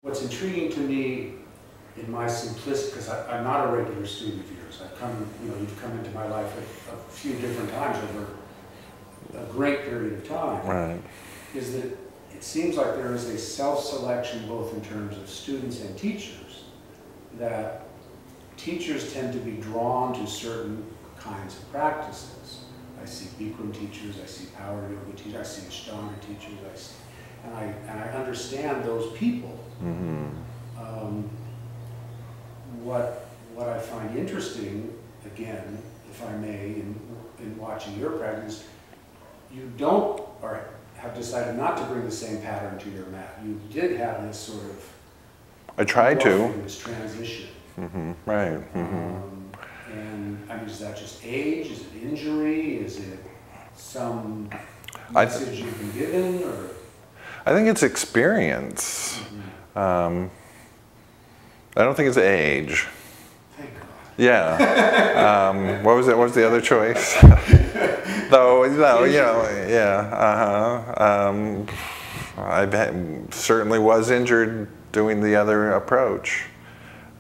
What's intriguing to me in my simplicity, because I'm not a regular student of yours. I've come, you've come into my life a few different times over a great period of time. Right. Is that it seems like there is a self-selection both in terms of students and teachers, that teachers tend to be drawn to certain kinds of practices. I see Bikram teachers, I see power yoga teachers, I see Ashtanga teachers, and I understand those people. Mm-hmm. What I find interesting, again, if I may, in watching your practice, you don't, or have decided not to bring the same pattern to your mat. You did have this sort of, I tried to. This transition. Mm-hmm. Right. Mm-hmm. And I mean, is that just age? Is it injury? Is it some message you've been given? Or? I think it's experience. Mm-hmm. I don't think it's age. Thank God. Yeah. What was it? What was the other choice? Though, I certainly was injured doing the other approach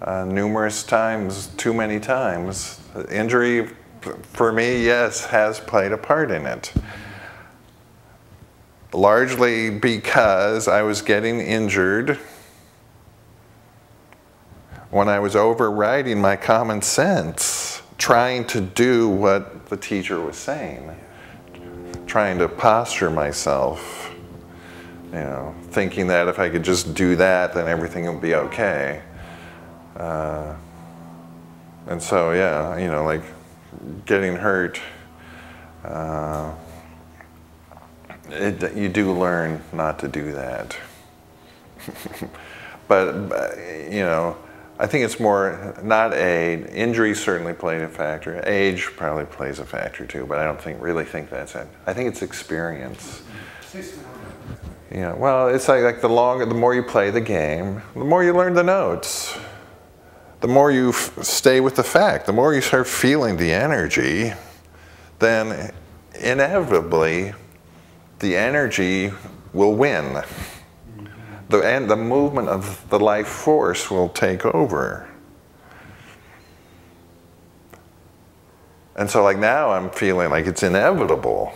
numerous times, too many times. Injury, for me, yes, has played a part in it. Largely because I was getting injured when I was overriding my common sense, trying to do what the teacher was saying, trying to posture myself, thinking that if I could just do that, then everything would be okay. And so, yeah, like getting hurt, you do learn not to do that. But, I think it's more, not age. Injury certainly played a factor. Age probably plays a factor too, but I don't really think that's it. I think it's experience. Yeah, well, it's like the more you play the game, the more you learn the notes. The more you stay with the fact, the more you start feeling the energy, then inevitably the energy will win. The movement of the life force will take over. And so like now I'm feeling like it's inevitable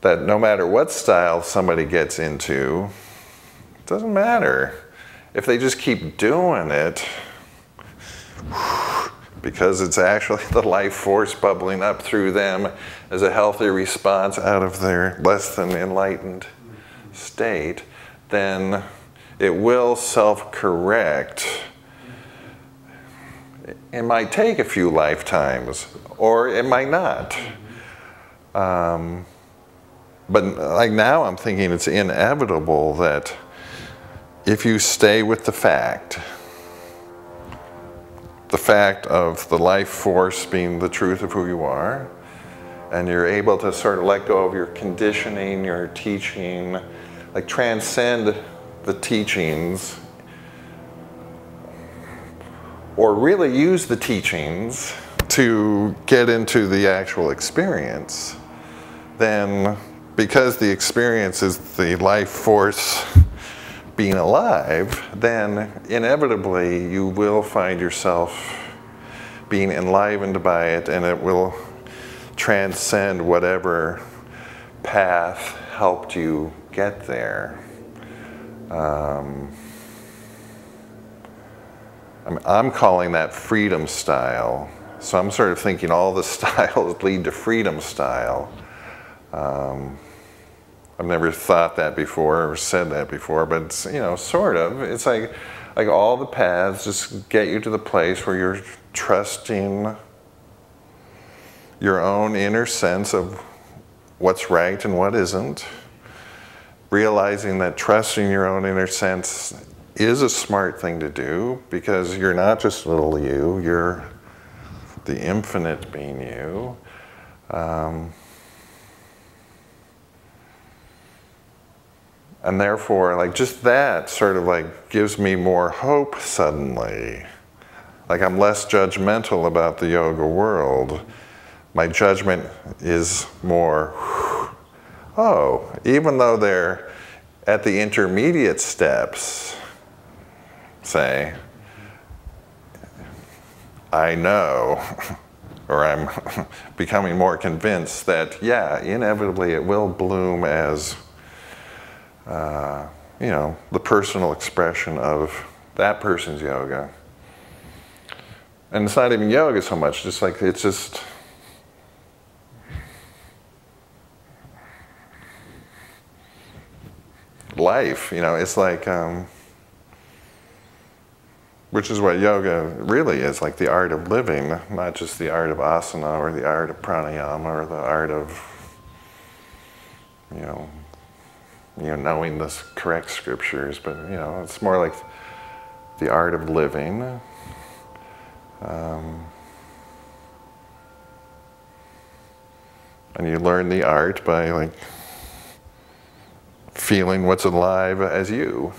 that no matter what style somebody gets into, it doesn't matter. If they just keep doing it, because it's actually the life force bubbling up through them as a healthy response out of their less than enlightened state, then it will self-correct. It might take a few lifetimes, or it might not. But like now I'm thinking it's inevitable that if you stay with the fact of the life force being the truth of who you are, and you're able to sort of let go of your conditioning, your teaching, like transcend the teachings, or really use the teachings to get into the actual experience, then because the experience is the life force being alive, then inevitably you will find yourself being enlivened by it, and it will transcend whatever path helped you get there. I'm calling that freedom style. So I'm sort of thinking all the styles lead to freedom style. I've never thought that before or said that before, but it's, sort of. It's like all the paths just get you to the place where you're trusting your own inner sense of what's right and what isn't. Realizing that trusting your own inner sense is a smart thing to do, because you're not just little you, you're the infinite being you. And therefore, like just that sort of like gives me more hope suddenly. Like I'm less judgmental about the yoga world. My judgment is more, oh, even though they're at the intermediate steps, say, I know, or I'm becoming more convinced that, yeah, inevitably it will bloom as, you know, the personal expression of that person's yoga. And it's not even yoga so much, just like, it's just life, you know, it's like, which is what yoga really is, like the art of living, not just the art of asana or the art of pranayama or the art of, you know, knowing the correct scriptures, but, you know, it's more like the art of living. And you learn the art by, like, feeling what's alive as you.